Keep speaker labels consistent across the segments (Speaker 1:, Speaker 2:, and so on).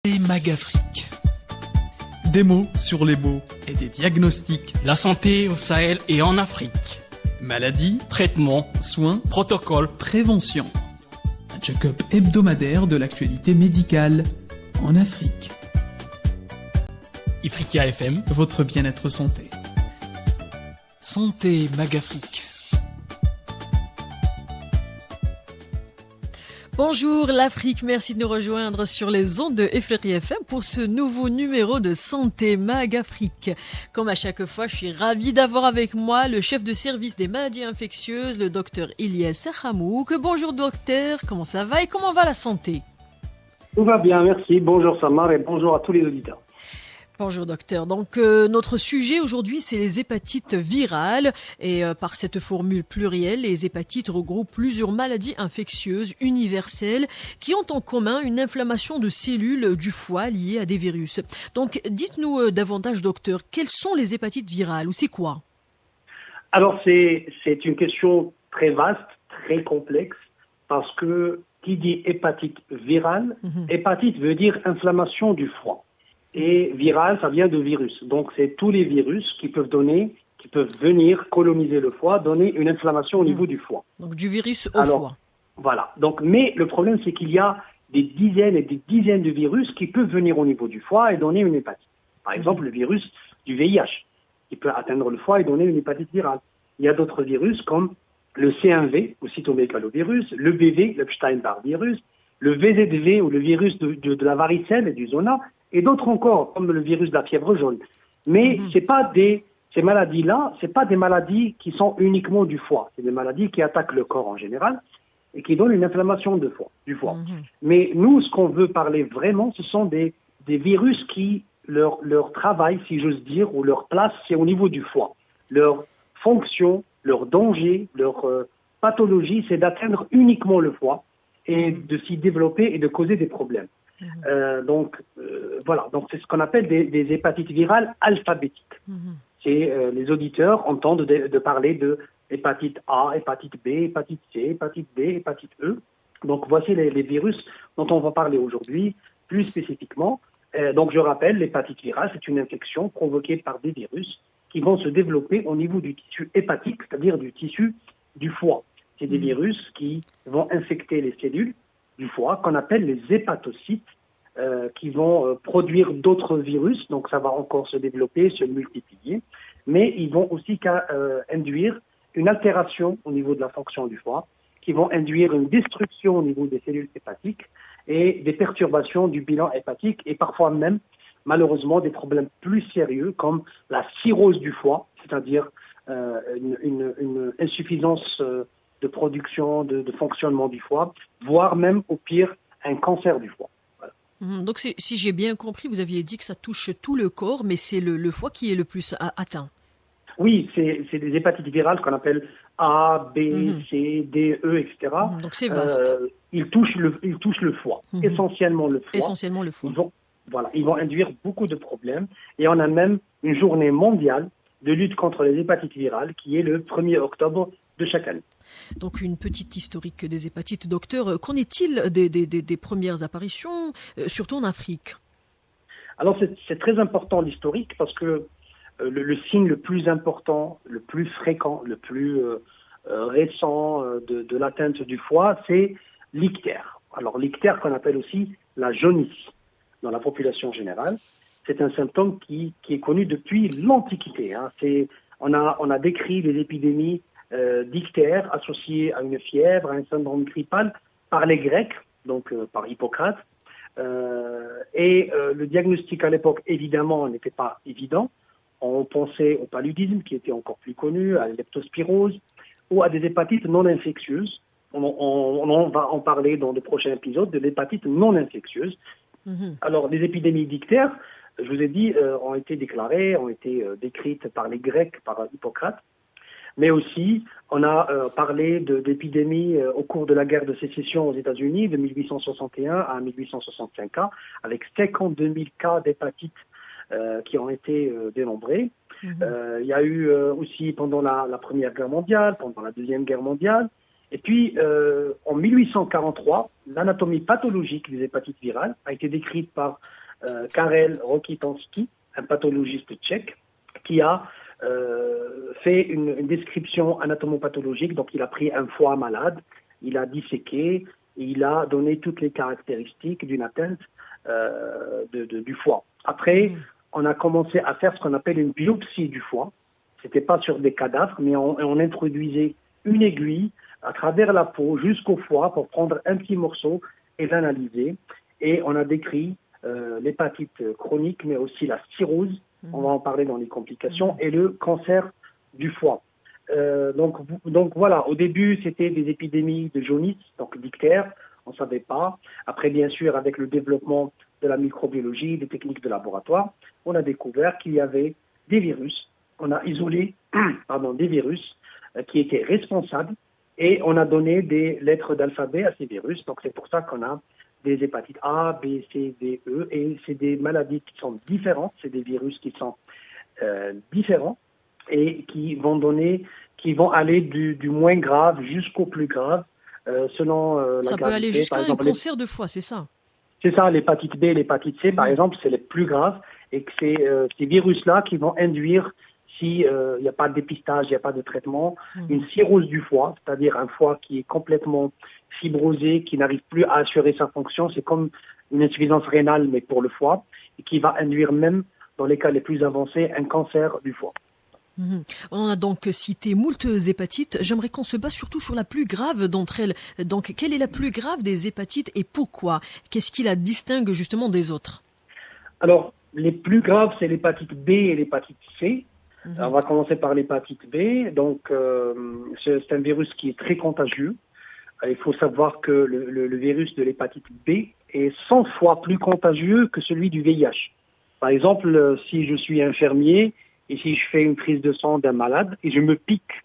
Speaker 1: Et Magafrique. Des mots sur les mots et des diagnostics.
Speaker 2: La santé au Sahel et en Afrique.
Speaker 1: Maladies,
Speaker 2: Traitement,
Speaker 1: soins,
Speaker 2: protocole,
Speaker 1: prévention. Un check-up hebdomadaire de l'actualité médicale en Afrique.
Speaker 2: Ifriqiya FM.
Speaker 1: Votre bien-être santé.
Speaker 2: Santé Magafrique.
Speaker 3: Bonjour l'Afrique, merci de nous rejoindre sur les ondes de Ifriqiya FM pour ce nouveau numéro de Santé Magafrique. Comme à chaque fois, je suis ravie d'avoir avec moi le chef de service des maladies infectieuses, le docteur Ilyes Hamouk. Bonjour docteur, comment ça va et comment va la santé?
Speaker 4: Tout va bien, merci. Bonjour Samar et bonjour à tous les auditeurs.
Speaker 3: Bonjour docteur. Donc notre sujet aujourd'hui c'est les hépatites virales et par cette formule plurielle, les hépatites regroupent plusieurs maladies infectieuses universelles qui ont en commun une inflammation de cellules du foie liée à des virus. Donc dites-nous davantage docteur, quelles sont les hépatites virales ou c'est quoi?
Speaker 4: Alors c'est une question très vaste, très complexe parce que qui dit hépatite virale, hépatite veut dire inflammation du foie. Et viral, ça vient de virus. Donc, c'est tous les virus qui peuvent venir coloniser le foie, donner une inflammation au niveau du foie.
Speaker 3: Donc, du virus au foie.
Speaker 4: Voilà. Donc, mais le problème, c'est qu'il y a des dizaines et des dizaines de virus qui peuvent venir au niveau du foie et donner une hépatite. Par exemple, le virus du VIH, qui peut atteindre le foie et donner une hépatite virale. Il y a d'autres virus comme le C1V, ou cytomégalovirus, le BV, le Epstein-Barr virus, le VZV, ou le virus de la varicelle et du zona, et d'autres encore, comme le virus de la fièvre jaune. Mais ces maladies-là, c'est pas des maladies qui sont uniquement du foie. C'est des maladies qui attaquent le corps en général et qui donnent une inflammation du foie. Mais nous, ce qu'on veut parler vraiment, ce sont des virus qui, leur travail, si j'ose dire, ou leur place, c'est au niveau du foie. Leur fonction, leur danger, leur pathologie, c'est d'atteindre uniquement le foie et de s'y développer et de causer des problèmes. Voilà, donc c'est ce qu'on appelle des hépatites virales alphabétiques. C'est les auditeurs entendent de parler de hépatite A, hépatite B, hépatite C, hépatite D, hépatite E. Donc voici les virus dont on va parler aujourd'hui plus spécifiquement. Donc je rappelle, l'hépatite virale, c'est une infection provoquée par des virus qui vont se développer au niveau du tissu hépatique, c'est-à-dire du tissu du foie. C'est des virus qui vont infecter les cellules du foie qu'on appelle les hépatocytes qui vont produire d'autres virus, donc ça va encore se développer, se multiplier, mais ils vont aussi induire une altération au niveau de la fonction du foie, qui vont induire une destruction au niveau des cellules hépatiques et des perturbations du bilan hépatique et parfois même, malheureusement, des problèmes plus sérieux comme la cirrhose du foie, c'est-à-dire une insuffisance de production, de fonctionnement du foie, voire même au pire un cancer du foie. Voilà.
Speaker 3: Donc si j'ai bien compris, vous aviez dit que ça touche tout le corps, mais c'est le foie qui est le plus atteint.
Speaker 4: Oui, c'est des hépatites virales qu'on appelle A, B, C, D, E, etc.
Speaker 3: Donc c'est vaste.
Speaker 4: Ils touchent le foie, essentiellement le foie.
Speaker 3: Essentiellement le foie.
Speaker 4: Ils vont induire beaucoup de problèmes. Et on a même une journée mondiale de lutte contre les hépatites virales qui est le 1er octobre de chaque année.
Speaker 3: Donc une petite historique des hépatites. Docteur, qu'en est-il des premières apparitions, surtout en Afrique?
Speaker 4: Alors c'est très important l'historique parce que le signe le plus important, le plus fréquent, le plus récent de l'atteinte du foie, c'est l'ictère. Alors l'ictère qu'on appelle aussi la jaunisse dans la population générale, c'est un symptôme qui est connu depuis l'Antiquité. On a décrit les épidémies d'ictère associées à une fièvre, à un syndrome grippal par les Grecs, donc par Hippocrate. Le diagnostic à l'époque, évidemment, n'était pas évident. On pensait au paludisme, qui était encore plus connu, à la leptospirose, ou à des hépatites non infectieuses. On va en parler dans de prochains épisodes, de l'hépatite non infectieuse. Alors, les épidémies d'ictère, je vous ai dit, ont été déclarées, ont été décrites par les Grecs, par Hippocrate. Mais aussi, on a parlé d'épidémies au cours de la guerre de sécession aux États-Unis de 1861 à 1865 cas, avec 52 000 cas d'hépatite qui ont été dénombrés. Il y a eu aussi pendant la Première Guerre mondiale, pendant la Deuxième Guerre mondiale, Et puis, en 1843, l'anatomie pathologique des hépatites virales a été décrite par Karel Rokitansky, un pathologiste tchèque, qui a fait une description anatomopathologique. Donc, il a pris un foie malade, il a disséqué, et il a donné toutes les caractéristiques d'une atteinte du foie. Après, on a commencé à faire ce qu'on appelle une biopsie du foie. C'était pas sur des cadavres, mais on introduisait une aiguille à travers la peau jusqu'au foie pour prendre un petit morceau et l'analyser. Et on a décrit l'hépatite chronique, mais aussi la cirrhose, on va en parler dans les complications, et le cancer du foie. Donc voilà, au début, c'était des épidémies de jaunisse, donc dictère, on ne savait pas. Après, bien sûr, avec le développement de la microbiologie, des techniques de laboratoire, on a découvert qu'il y avait des virus. On a isolé des virus qui étaient responsables et on a donné des lettres d'alphabet à ces virus. Donc c'est pour ça qu'on a des hépatites A, B, C, D, E, et c'est des maladies qui sont différentes, c'est des virus qui sont différents et qui vont aller du moins grave jusqu'au plus grave selon la gravité.
Speaker 3: Ça peut aller jusqu'à un cancer de foie, c'est ça?
Speaker 4: C'est ça, l'hépatite B et l'hépatite C, par exemple, c'est les plus graves et que c'est ces virus-là qui vont induire, s'il n'y a pas de dépistage, il n'y a pas de traitement, une cirrhose du foie, c'est-à-dire un foie qui est complètement fibrosé, qui n'arrive plus à assurer sa fonction. C'est comme une insuffisance rénale, mais pour le foie, et qui va induire même, dans les cas les plus avancés, un cancer du foie.
Speaker 3: On a donc cité moult hépatites. J'aimerais qu'on se base surtout sur la plus grave d'entre elles. Donc, quelle est la plus grave des hépatites et pourquoi? Qu'est-ce qui la distingue justement des autres?
Speaker 4: Alors, les plus graves, c'est l'hépatite B et l'hépatite C. On va commencer par l'hépatite B. Donc, c'est un virus qui est très contagieux. Il faut savoir que le virus de l'hépatite B est 100 fois plus contagieux que celui du VIH. Par exemple, si je suis infirmier et si je fais une prise de sang d'un malade et je me pique,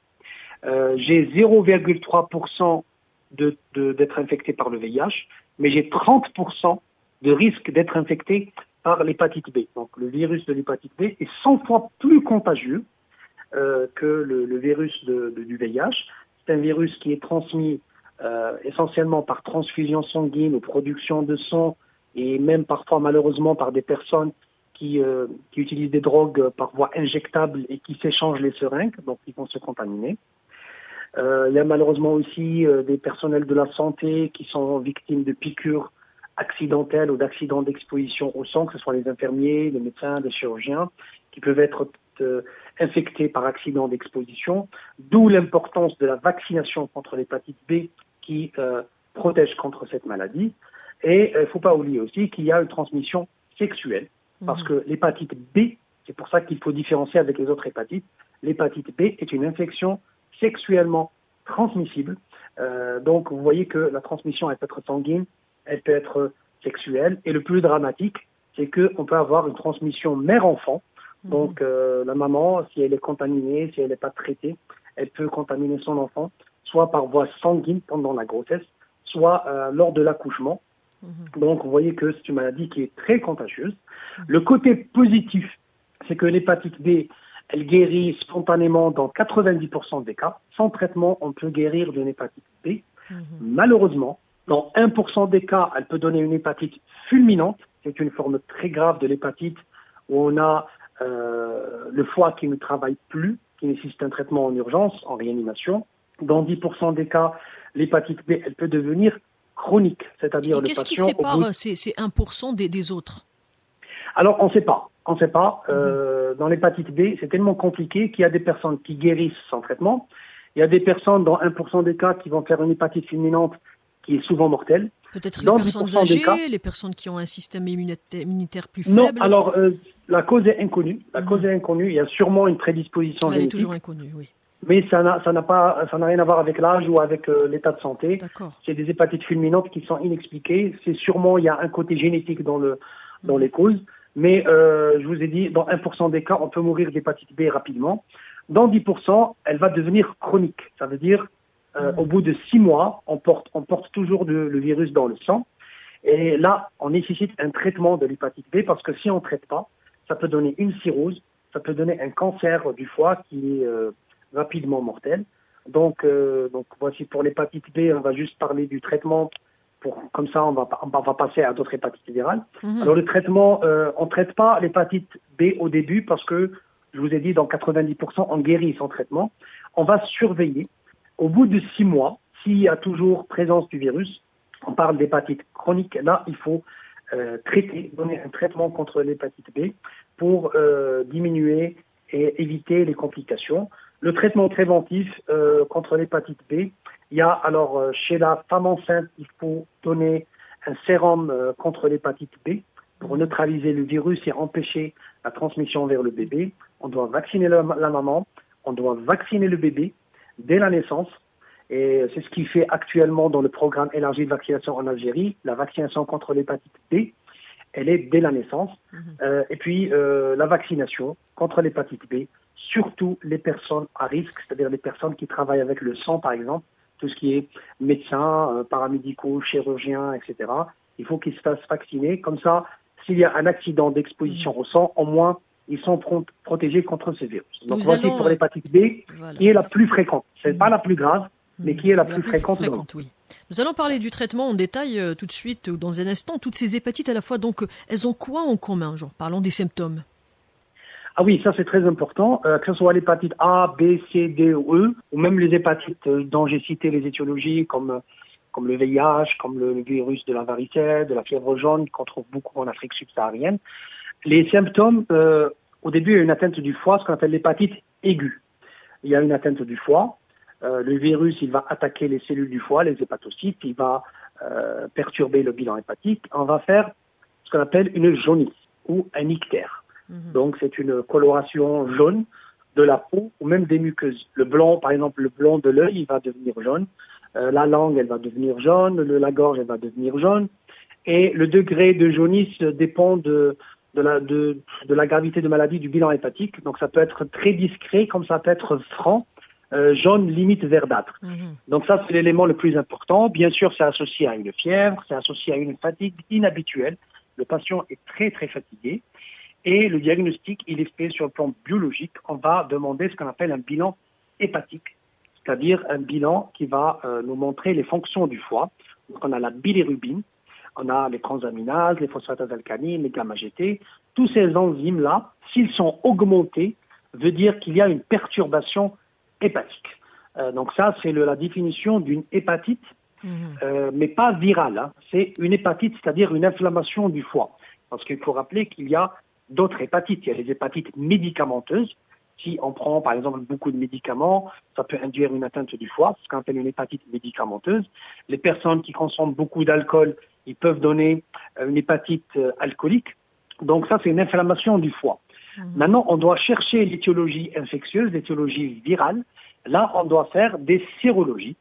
Speaker 4: j'ai 0,3% d'être infecté par le VIH, mais j'ai 30% de risque d'être infecté par l'hépatite B. Donc le virus de l'hépatite B est 100 fois plus contagieux que le virus du VIH. C'est un virus qui est transmis essentiellement par transfusion sanguine ou production de sang et même parfois malheureusement par des personnes qui utilisent des drogues par voie injectable et qui s'échangent les seringues, donc ils vont se contaminer. Il y a malheureusement aussi des personnels de la santé qui sont victimes de piqûres accidentelles ou d'accidents d'exposition au sang, que ce soit les infirmiers, les médecins, les chirurgiens, qui peuvent être infectés par accident d'exposition, d'où l'importance de la vaccination contre l'hépatite B qui protège contre cette maladie. Et il ne faut pas oublier aussi qu'il y a une transmission sexuelle, parce que l'hépatite B, c'est pour ça qu'il faut différencier avec les autres hépatites, l'hépatite B est une infection sexuellement transmissible. Donc vous voyez que la transmission, elle peut être sanguine, elle peut être sexuelle. Et le plus dramatique, c'est qu'on peut avoir une transmission mère-enfant. Donc la maman, si elle est contaminée, si elle n'est pas traitée, elle peut contaminer son enfant, soit par voie sanguine pendant la grossesse, soit lors de l'accouchement. Donc vous voyez que c'est une maladie qui est très contagieuse. Le côté positif, c'est que l'hépatite B, elle guérit spontanément dans 90% des cas. Sans traitement, on peut guérir d'une hépatite B. Malheureusement, dans 1% des cas, elle peut donner une hépatite fulminante. C'est une forme très grave de l'hépatite où on a le foie qui ne travaille plus, qui nécessite un traitement en urgence, en réanimation. Dans 10% des cas, l'hépatite B, elle peut devenir chronique, c'est-à-dire le patient...
Speaker 3: Qu'est-ce qui sépare ces 1% des autres?
Speaker 4: Alors, on ne sait pas. On ne sait pas. Dans l'hépatite B, c'est tellement compliqué qu'il y a des personnes qui guérissent sans traitement. Il y a des personnes, dans 1% des cas, qui vont faire une hépatite fulminante qui est souvent mortelle.
Speaker 3: Peut-être les personnes âgées, les personnes qui ont un système immunitaire plus faible.
Speaker 4: Non, alors la cause est inconnue. La cause est inconnue. Il y a sûrement une prédisposition génétique.
Speaker 3: Elle est toujours inconnue, oui.
Speaker 4: Mais ça n'a rien à voir avec l'âge ou avec l'état de santé.
Speaker 3: D'accord.
Speaker 4: C'est des hépatites fulminantes qui sont inexpliquées. C'est sûrement, il y a un côté génétique dans les causes. Mais je vous ai dit, dans 1% des cas, on peut mourir d'hépatite B rapidement. Dans 10%, elle va devenir chronique. Ça veut dire, au bout de 6 mois, on porte toujours le virus dans le sang. Et là, on nécessite un traitement de l'hépatite B parce que si on ne traite pas, ça peut donner une cirrhose, ça peut donner un cancer du foie qui est rapidement mortel. Donc voici pour l'hépatite B, on va juste parler du traitement. Comme ça, on va passer à d'autres hépatites virales. Alors le traitement, on ne traite pas l'hépatite B au début parce que, je vous ai dit, dans 90%, on guérit sans traitement. On va surveiller. Au bout de 6 mois, s'il y a toujours présence du virus, on parle d'hépatite chronique. Là, il faut donner un traitement contre l'hépatite B pour diminuer et éviter les complications. Le traitement préventif contre l'hépatite B, il y a alors chez la femme enceinte, il faut donner un sérum contre l'hépatite B pour neutraliser le virus et empêcher la transmission vers le bébé. On doit vacciner la maman, on doit vacciner le bébé dès la naissance. Et c'est ce qui fait actuellement dans le programme élargi de vaccination en Algérie. La vaccination contre l'hépatite B, elle est dès la naissance. Et puis la vaccination contre l'hépatite B, surtout les personnes à risque, c'est-à-dire les personnes qui travaillent avec le sang, par exemple, tout ce qui est médecins, paramédicaux, chirurgiens, etc. Il faut qu'ils se fassent vacciner. Comme ça, s'il y a un accident d'exposition au sang, au moins, ils sont protégés contre ce virus. Donc voici pour l'hépatite B, qui est la plus fréquente. Ce n'est pas la plus grave, mais qui est la plus fréquente.
Speaker 3: Oui. Nous allons parler du traitement en détail tout de suite, ou dans un instant. Toutes ces hépatites à la fois, donc, elles ont quoi en commun, genre, parlons des symptômes.
Speaker 4: Ah oui, ça c'est très important, que ce soit l'hépatite A, B, C, D ou E, ou même les hépatites dont j'ai cité les étiologies, comme le VIH, comme le virus de la varicelle, de la fièvre jaune, qu'on trouve beaucoup en Afrique subsaharienne. Les symptômes, au début, il y a une atteinte du foie, ce qu'on appelle l'hépatite aiguë. Il y a une atteinte du foie. Le virus, il va attaquer les cellules du foie, les hépatocytes, il va perturber le bilan hépatique. On va faire ce qu'on appelle une jaunisse ou un ictère. Donc, c'est une coloration jaune de la peau ou même des muqueuses. Le blanc, par exemple, le blanc de l'œil, il va devenir jaune. La langue, elle va devenir jaune. La gorge, elle va devenir jaune. Et le degré de jaunisse dépend de la gravité de maladie du bilan hépatique. Donc, ça peut être très discret, comme ça peut être franc, jaune limite verdâtre. Donc, ça, c'est l'élément le plus important. Bien sûr, c'est associé à une fièvre, c'est associé à une fatigue inhabituelle. Le patient est très, très fatigué. Et le diagnostic, il est fait sur le plan biologique. On va demander ce qu'on appelle un bilan hépatique, c'est-à-dire un bilan qui va nous montrer les fonctions du foie. Donc, on a la bilirubine, on a les transaminases, les phosphatase alcanines, les gamma-GT. Tous ces enzymes-là, s'ils sont augmentés, veut dire qu'il y a une perturbation hépatique. Donc ça, c'est la définition d'une hépatite, mais pas virale. Hein. C'est une hépatite, c'est-à-dire une inflammation du foie. Parce qu'il faut rappeler qu'il y a d'autres hépatites. Il y a les hépatites médicamenteuses. Si on prend, par exemple, beaucoup de médicaments, ça peut induire une atteinte du foie, ce qu'on appelle une hépatite médicamenteuse. Les personnes qui consomment beaucoup d'alcool, ils peuvent donner une hépatite alcoolique. Donc ça, c'est une inflammation du foie. Maintenant, on doit chercher l'étiologie infectieuse, l'étiologie virale. Là, on doit faire des sérologies.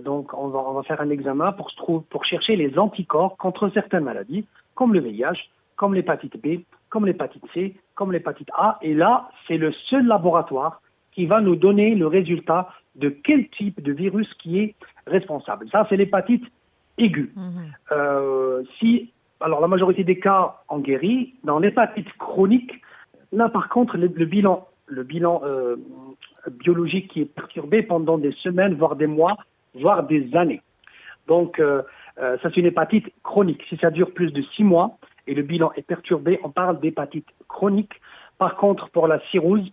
Speaker 4: Donc, on va faire un examen pour chercher les anticorps contre certaines maladies, comme le VIH, comme l'hépatite B, comme l'hépatite C, comme l'hépatite A. Et là, c'est le seul laboratoire qui va nous donner le résultat de quel type de virus qui est responsable. Ça, c'est l'hépatite aiguë. Alors, la majorité des cas en guérit. Dans l'hépatite chronique, là, par contre, le bilan biologique qui est perturbé pendant des semaines, voire des mois, voire des années. Donc, ça, c'est une hépatite chronique. Si ça dure plus de 6 mois et le bilan est perturbé, on parle d'hépatite chronique. Par contre, pour la cirrhose,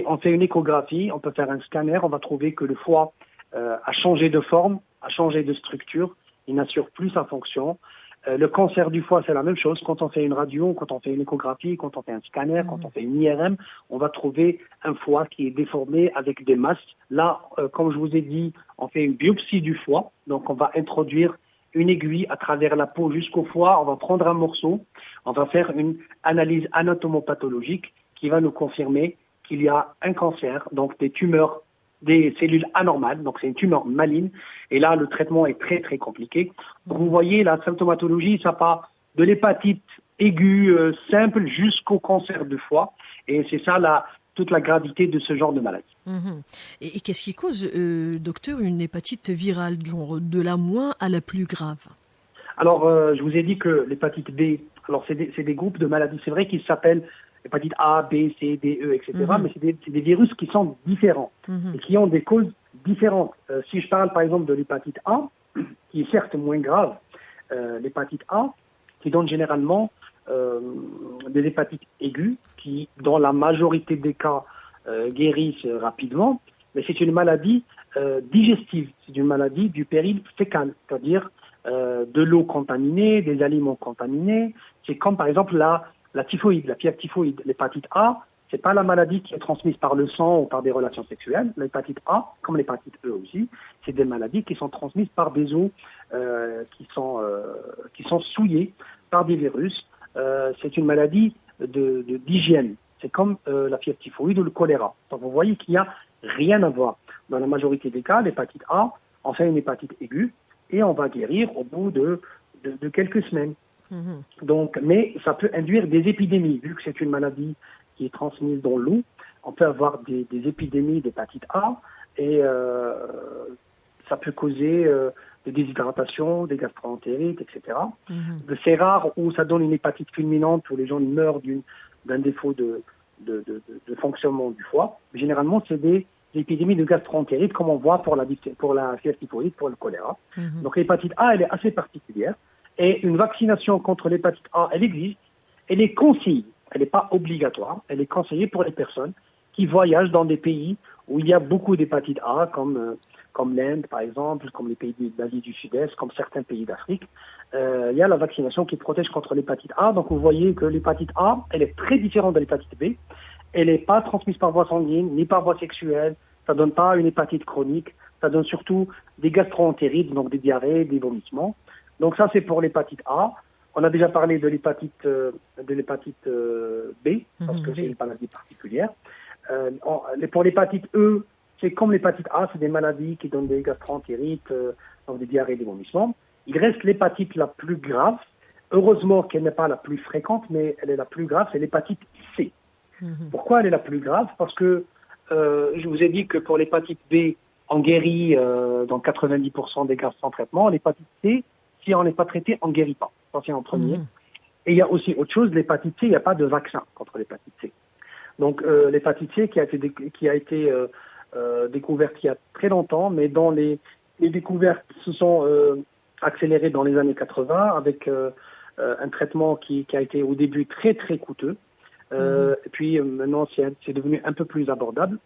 Speaker 4: on fait une échographie, on peut faire un scanner, on va trouver que le foie a changé de forme, a changé de structure, il n'assure plus sa fonction. Le cancer du foie, c'est la même chose. Quand on fait une radio, quand on fait une échographie, quand on fait un scanner, quand on fait une IRM, on va trouver un foie qui est déformé avec des masses. Là, comme je vous ai dit, on fait une biopsie du foie. Donc, on va introduire une aiguille à travers la peau jusqu'au foie. On va prendre un morceau. On va faire une analyse anatomopathologique qui va nous confirmer qu'il y a un cancer, donc des tumeurs, des cellules anormales, donc c'est une tumeur maligne, et là le traitement est très très compliqué. Donc, vous voyez, la symptomatologie, ça part de l'hépatite aiguë simple jusqu'au cancer du foie, et c'est ça toute la gravité de ce genre de maladie.
Speaker 3: Et qu'est-ce qui cause, docteur, une hépatite virale, genre de la moins à la plus grave?
Speaker 4: Alors, je vous ai dit que l'hépatite B, alors c'est des groupes de maladies, c'est vrai qu'ils s'appellent hépatite A, B, C, D, E, etc. Mais c'est des virus qui sont différents et qui ont des causes différentes. Si je parle par exemple de l'hépatite A, qui est certes moins grave, l'hépatite A, qui donne généralement des hépatites aiguës, qui dans la majorité des cas guérissent rapidement, mais c'est une maladie digestive, c'est une maladie du péril fécal, c'est-à-dire de l'eau contaminée, des aliments contaminés. C'est comme par exemple la typhoïde, la fièvre typhoïde. L'hépatite A, c'est pas la maladie qui est transmise par le sang ou par des relations sexuelles. L'hépatite A, comme l'hépatite E aussi, c'est des maladies qui sont transmises par des eaux qui sont souillées par des virus. C'est une maladie d'hygiène. C'est comme la fièvre typhoïde ou le choléra. Donc vous voyez qu'il n'y a rien à voir. Dans la majorité des cas, l'hépatite A en fait une hépatite aiguë et on va guérir au bout de quelques semaines. Donc, mais ça peut induire des épidémies, vu que c'est une maladie qui est transmise dans l'eau. On peut avoir des épidémies d'hépatite A et ça peut causer des déshydratations, des gastroentérites, etc. C'est rare où ça donne une hépatite fulminante, où les gens meurent d'un défaut de fonctionnement du foie. Généralement, c'est des épidémies de gastroentérite, comme on voit pour la fièvre typhoïde, pour le choléra. Donc l'hépatite A, elle est assez particulière. Et une vaccination contre l'hépatite A, elle existe. Elle est conseillée. Elle n'est pas obligatoire. Elle est conseillée pour les personnes qui voyagent dans des pays où il y a beaucoup d'hépatite A, comme l'Inde, par exemple, comme les pays d'Asie du Sud-Est, comme certains pays d'Afrique. Il y a la vaccination qui protège contre l'hépatite A. Donc, vous voyez que l'hépatite A, elle est très différente de l'hépatite B. Elle n'est pas transmise par voie sanguine, ni par voie sexuelle. Ça ne donne pas une hépatite chronique. Ça donne surtout des gastroentérites, donc des diarrhées, des vomissements. Donc, ça, c'est pour l'hépatite A. On a déjà parlé de l'hépatite B, parce que c'est une maladie particulière. Pour l'hépatite E, c'est comme l'hépatite A, c'est des maladies qui donnent des gastroentérites, donc des diarrhées, des vomissements. Il reste l'hépatite la plus grave. Heureusement qu'elle n'est pas la plus fréquente, mais elle est la plus grave, c'est l'hépatite C. Pourquoi elle est la plus grave? Parce que je vous ai dit que pour l'hépatite B, on guérit dans 90% des cas sans traitement. L'hépatite C, si on n'est pas traité, on ne guérit pas. Ça, c'est en premier. Et il y a aussi autre chose, l'hépatite C, il n'y a pas de vaccin contre l'hépatite C. Donc l'hépatite C qui a été découverte il y a très longtemps, mais dont les découvertes se sont accélérées dans les années 80 avec un traitement qui a été au début très très coûteux. Et puis maintenant c'est devenu un peu plus abordable.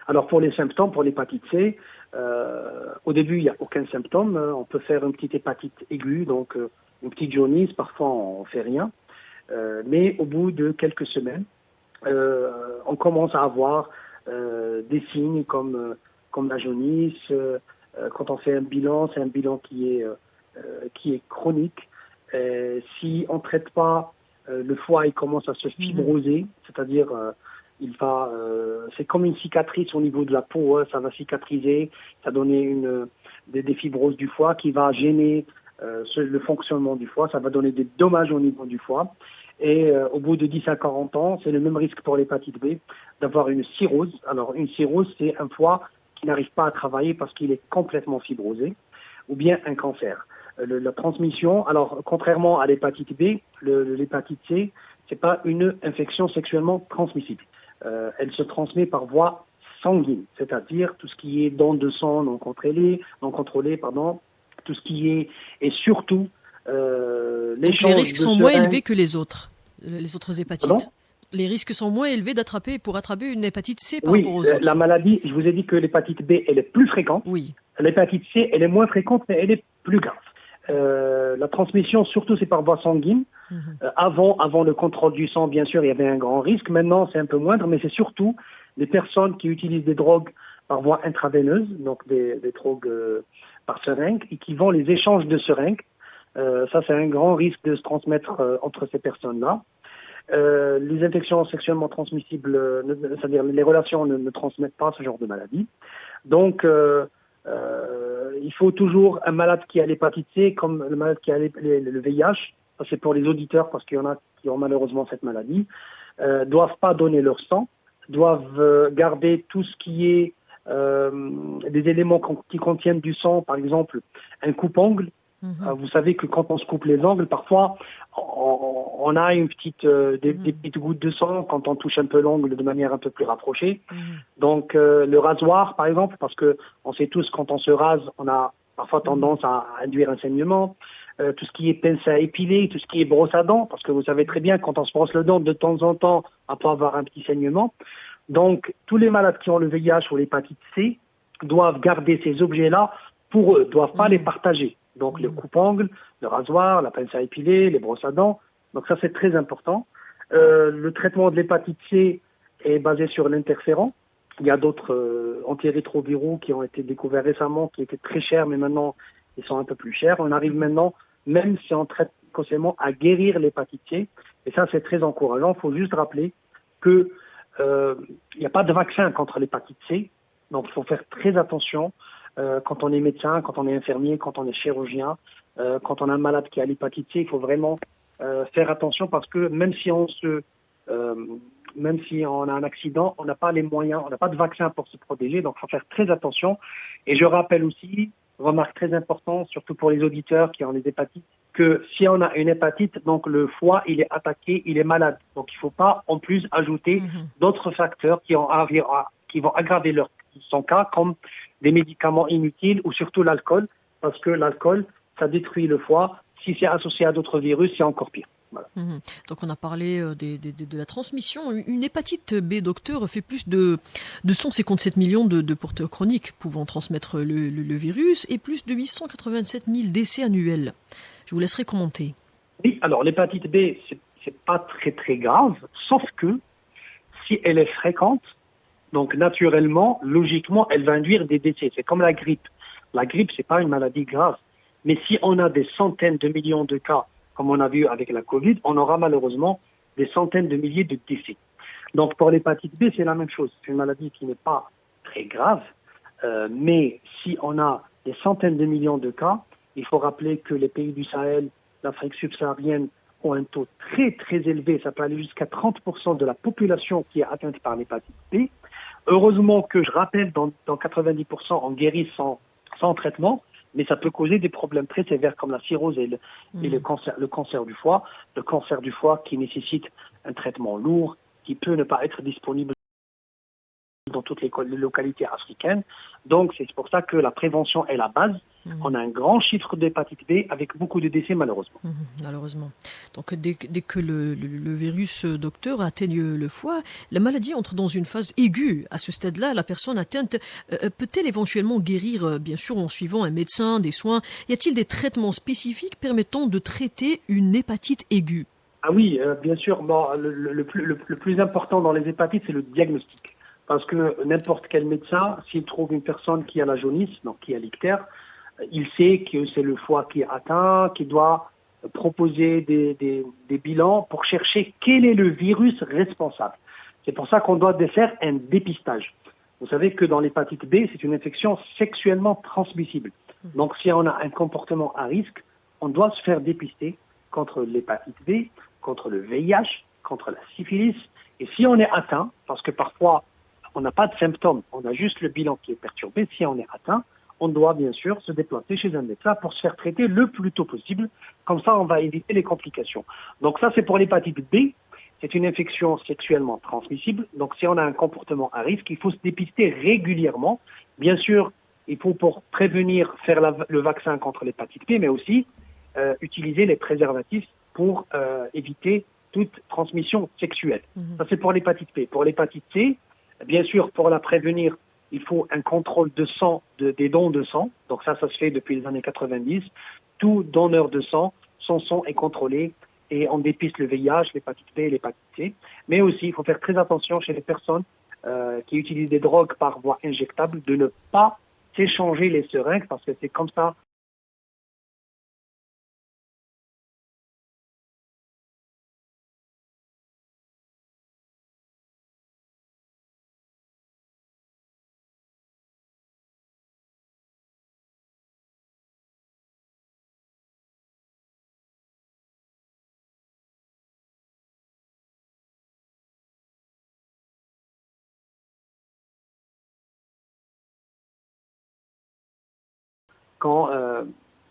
Speaker 4: Alors pour les symptômes, pour l'hépatite C, au début il n'y a aucun symptôme. On peut faire une petite hépatite aiguë, donc une petite jaunisse, parfois on ne fait rien. Mais au bout de quelques semaines, on commence à avoir des signes comme la jaunisse. Quand on fait un bilan, c'est un bilan qui est chronique. Si on ne traite pas, le foie il commence à se fibroser, c'est-à-dire c'est comme une cicatrice au niveau de la peau, ça va cicatriser, ça va donner des fibroses du foie qui va gêner le fonctionnement du foie, ça va donner des dommages au niveau du foie. Et au bout de 10 à 40 ans, c'est le même risque pour l'hépatite B d'avoir une cirrhose. Alors une cirrhose, c'est un foie qui n'arrive pas à travailler parce qu'il est complètement fibrosé, ou bien un cancer. La transmission, alors contrairement à l'hépatite B, l'hépatite C, c'est pas une infection sexuellement transmissible. Elle se transmet par voie sanguine, c'est-à-dire tout ce qui est dons de sang non contrôlés, tout ce qui est, et surtout
Speaker 3: donc les risques sont moins élevés que les autres hépatites. Pardon? Les risques sont moins élevés pour attraper une hépatite C par rapport aux autres.
Speaker 4: La maladie, je vous ai dit que l'hépatite B, elle est plus fréquente.
Speaker 3: Oui.
Speaker 4: L'hépatite C, elle est moins fréquente, mais elle est plus grave. La transmission, surtout, c'est par voie sanguine. Avant le contrôle du sang, bien sûr, il y avait un grand risque. Maintenant, c'est un peu moindre, mais c'est surtout les personnes qui utilisent des drogues par voie intraveineuse, donc des drogues par seringue, et qui vont les échanges de seringues. Ça, c'est un grand risque de se transmettre entre ces personnes-là. Les infections sexuellement transmissibles, c'est-à-dire les relations ne transmettent pas ce genre de maladie. Donc, il faut toujours un malade qui a l'hépatite C comme le malade qui a le VIH. Ça, c'est pour les auditeurs parce qu'il y en a qui ont malheureusement cette maladie. Doivent pas donner leur sang, doivent garder tout ce qui est des éléments qui contiennent du sang, par exemple un coupe-ongle, Vous savez que quand on se coupe les ongles, parfois, on a des petites gouttes de sang quand on touche un peu l'ongle de manière un peu plus rapprochée. Donc, le rasoir, par exemple, parce que on sait tous, quand on se rase, on a parfois tendance à induire un saignement. Tout ce qui est pince à épiler, tout ce qui est brosse à dents, parce que vous savez très bien, quand on se brosse le dent, de temps en temps, on peut avoir un petit saignement. Donc, tous les malades qui ont le VIH ou l'hépatite C doivent garder ces objets-là pour eux, doivent pas les partager. Donc, le coupe-ongle, le rasoir, la pince à épiler, les brosses à dents. Donc, ça, c'est très important. Le traitement de l'hépatite C est basé sur l'interféron. Il y a d'autres antirétroviraux qui ont été découverts récemment, qui étaient très chers, mais maintenant, ils sont un peu plus chers. On arrive maintenant, même si on traite précocement, à guérir l'hépatite C. Et ça, c'est très encourageant. Il faut juste rappeler que il n'y a pas de vaccin contre l'hépatite C. Donc, il faut faire très attention quand on est médecin, quand on est infirmier, quand on est chirurgien, quand on a un malade qui a l'hépatite C. Il faut vraiment faire attention parce que même si on a un accident, on n'a pas les moyens, on n'a pas de vaccin pour se protéger. Donc, il faut faire très attention. Et je rappelle aussi, remarque très importante, surtout pour les auditeurs qui ont les hépatites, que si on a une hépatite, donc le foie, il est attaqué, il est malade. Donc, il ne faut pas en plus ajouter d'autres facteurs qui vont aggraver son cas, comme des médicaments inutiles ou surtout l'alcool, parce que l'alcool, ça détruit le foie. Si c'est associé à d'autres virus, c'est encore pire. Voilà.
Speaker 3: Donc on a parlé de la transmission. Une hépatite B, docteur, fait plus de 157 millions de porteurs chroniques pouvant transmettre le virus et plus de 887 000 décès annuels. Je vous laisserai commenter.
Speaker 4: Oui, alors l'hépatite B, c'est pas très très grave, sauf que si elle est fréquente, donc naturellement, logiquement, elle va induire des décès. C'est comme la grippe. La grippe, c'est pas une maladie grave. Mais si on a des centaines de millions de cas, comme on a vu avec la Covid, on aura malheureusement des centaines de milliers de décès. Donc pour l'hépatite B, c'est la même chose. C'est une maladie qui n'est pas très grave, mais si on a des centaines de millions de cas, il faut rappeler que les pays du Sahel, l'Afrique subsaharienne, ont un taux très très élevé. Ça peut aller jusqu'à 30% de la population qui est atteinte par l'hépatite B. Heureusement que je rappelle, dans 90%, on guérit sans traitement, mais ça peut causer des problèmes très sévères comme la cirrhose et le cancer du foie. Le cancer du foie qui nécessite un traitement lourd, qui peut ne pas être disponible dans toutes les localités africaines. Donc, c'est pour ça que la prévention est la base. On a un grand chiffre d'hépatite B avec beaucoup de décès, malheureusement.
Speaker 3: Malheureusement. Donc, dès que le virus, docteur, atteigne le foie, la maladie entre dans une phase aiguë. À ce stade-là, la personne atteinte peut-elle éventuellement guérir, bien sûr, en suivant un médecin, des soins? Y a-t-il des traitements spécifiques permettant de traiter une hépatite aiguë?
Speaker 4: Ah oui, bien sûr. Bon, le plus important dans les hépatites, c'est le diagnostic. Parce que n'importe quel médecin, s'il trouve une personne qui a la jaunisse, donc qui a l'ictère, il sait que c'est le foie qui est atteint, qu'il doit proposer des bilans pour chercher quel est le virus responsable. C'est pour ça qu'on doit faire un dépistage. Vous savez que dans l'hépatite B, c'est une infection sexuellement transmissible. Donc si on a un comportement à risque, on doit se faire dépister contre l'hépatite B, contre le VIH, contre la syphilis. Et si on est atteint, parce que parfois on n'a pas de symptômes, on a juste le bilan qui est perturbé, si on est atteint, on doit bien sûr se déplacer chez un médecin pour se faire traiter le plus tôt possible. Comme ça, on va éviter les complications. Donc ça, c'est pour l'hépatite B. C'est une infection sexuellement transmissible. Donc si on a un comportement à risque, il faut se dépister régulièrement. Bien sûr, il faut pour prévenir faire le vaccin contre l'hépatite B, mais aussi utiliser les préservatifs pour éviter toute transmission sexuelle. Ça, c'est pour l'hépatite B. Pour l'hépatite C, bien sûr, pour la prévenir, il faut un contrôle de sang, des dons de sang. Donc ça se fait depuis les années 90. Tout donneur de sang, son sang est contrôlé et on dépiste le VIH, l'hépatite B et l'hépatite C. Mais aussi, il faut faire très attention chez les personnes qui utilisent des drogues par voie injectable de ne pas s'échanger les seringues parce que c'est comme ça. Quand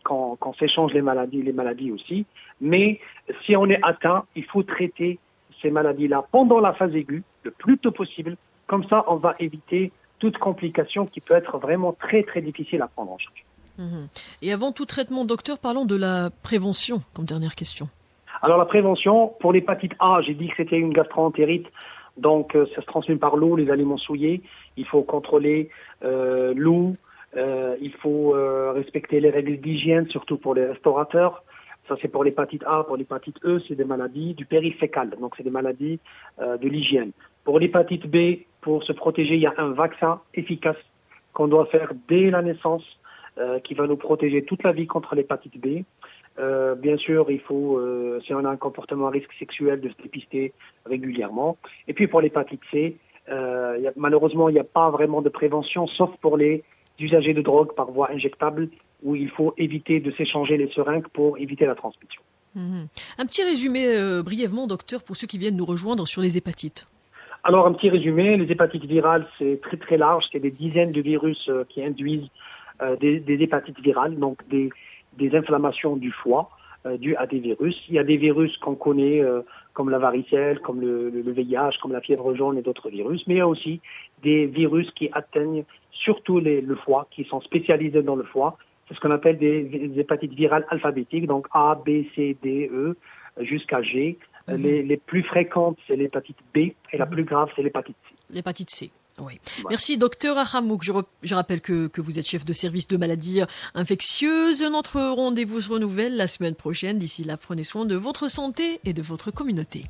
Speaker 4: qu'on s'échange les maladies aussi. Mais si on est atteint, il faut traiter ces maladies-là pendant la phase aiguë, le plus tôt possible. Comme ça, on va éviter toute complication qui peut être vraiment très, très difficile à prendre en charge.
Speaker 3: Et avant tout traitement, docteur, parlons de la prévention comme dernière question.
Speaker 4: Alors la prévention, pour l'hépatite A, j'ai dit que c'était une gastroentérite, donc ça se transmet par l'eau, les aliments souillés. Il faut contrôler l'eau, il faut respecter les règles d'hygiène, surtout pour les restaurateurs. Ça, c'est pour l'hépatite A. Pour l'hépatite E, c'est des maladies du périfécal, donc c'est des maladies de l'hygiène. Pour l'hépatite B, pour se protéger, il y a un vaccin efficace qu'on doit faire dès la naissance, qui va nous protéger toute la vie contre l'hépatite B. Bien sûr, il faut, si on a un comportement à risque sexuel, de se dépister régulièrement. Et puis pour l'hépatite C, malheureusement, il n'y a pas vraiment de prévention, sauf pour les usagers de drogue par voie injectable, où il faut éviter de s'échanger les seringues pour éviter la transmission.
Speaker 3: Un petit résumé brièvement, docteur, pour ceux qui viennent nous rejoindre sur les hépatites.
Speaker 4: Alors, un petit résumé, les hépatites virales, c'est très très large, c'est des dizaines de virus qui induisent des hépatites virales, donc des inflammations du foie dues à des virus. Il y a des virus qu'on connaît comme la varicelle, comme le VIH, comme la fièvre jaune et d'autres virus, mais il y a aussi des virus qui atteignent surtout le foie, qui sont spécialisés dans le foie. C'est ce qu'on appelle des hépatites virales alphabétiques, donc A, B, C, D, E, jusqu'à G. Les plus fréquentes, c'est l'hépatite B, et la plus grave, c'est l'hépatite C.
Speaker 3: L'hépatite C. Oui.
Speaker 4: Voilà.
Speaker 3: Merci, docteur Ahamouk. Je rappelle que vous êtes chef de service de maladies infectieuses. Notre rendez-vous se renouvelle la semaine prochaine. D'ici là, prenez soin de votre santé et de votre communauté.